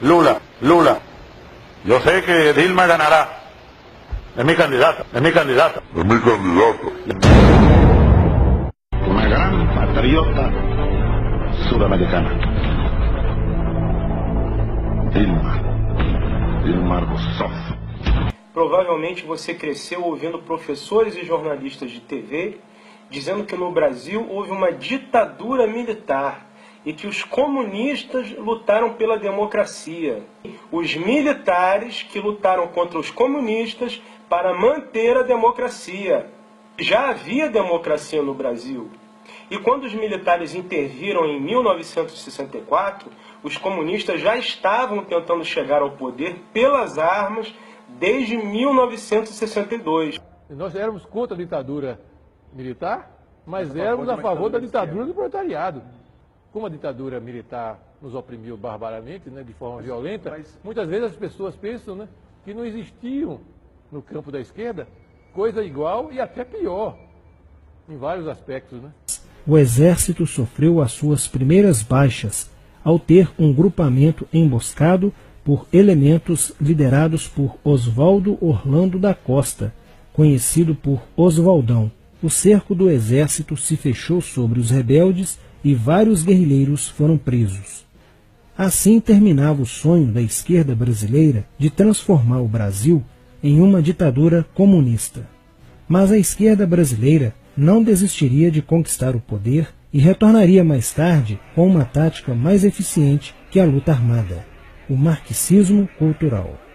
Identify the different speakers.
Speaker 1: Lula. Lula. Yo sé que Dilma ganará. Es mi candidata. Es mi candidata. Es mi candidata. Una gran patriota sudamericana. Dilma Rousseff.
Speaker 2: Provavelmente você cresceu ouvindo professores e jornalistas de TV dizendo que no Brasil houve uma ditadura militar e que os comunistas lutaram pela democracia. Os militares que lutaram contra os comunistas para manter a democracia. Já havia democracia no Brasil. E quando os militares interviram em 1964, os comunistas já estavam tentando chegar ao poder pelas armas desde 1962.
Speaker 3: Nós éramos contra a ditadura militar, mas éramos a favor da ditadura do proletariado. Como a ditadura militar nos oprimiu barbaramente, né, de forma violenta, muitas vezes as pessoas pensam, que não existiam no campo da esquerda coisa igual e até pior, em vários aspectos.
Speaker 4: O exército sofreu as suas primeiras baixas ao ter um grupamento emboscado por elementos liderados por Oswaldo Orlando da Costa, conhecido por Oswaldão. O cerco do exército se fechou sobre os rebeldes e vários guerrilheiros foram presos. Assim terminava o sonho da esquerda brasileira de transformar o Brasil em uma ditadura comunista. Mas a esquerda brasileira não desistiria de conquistar o poder e retornaria mais tarde com uma tática mais eficiente que a luta armada: o marxismo cultural.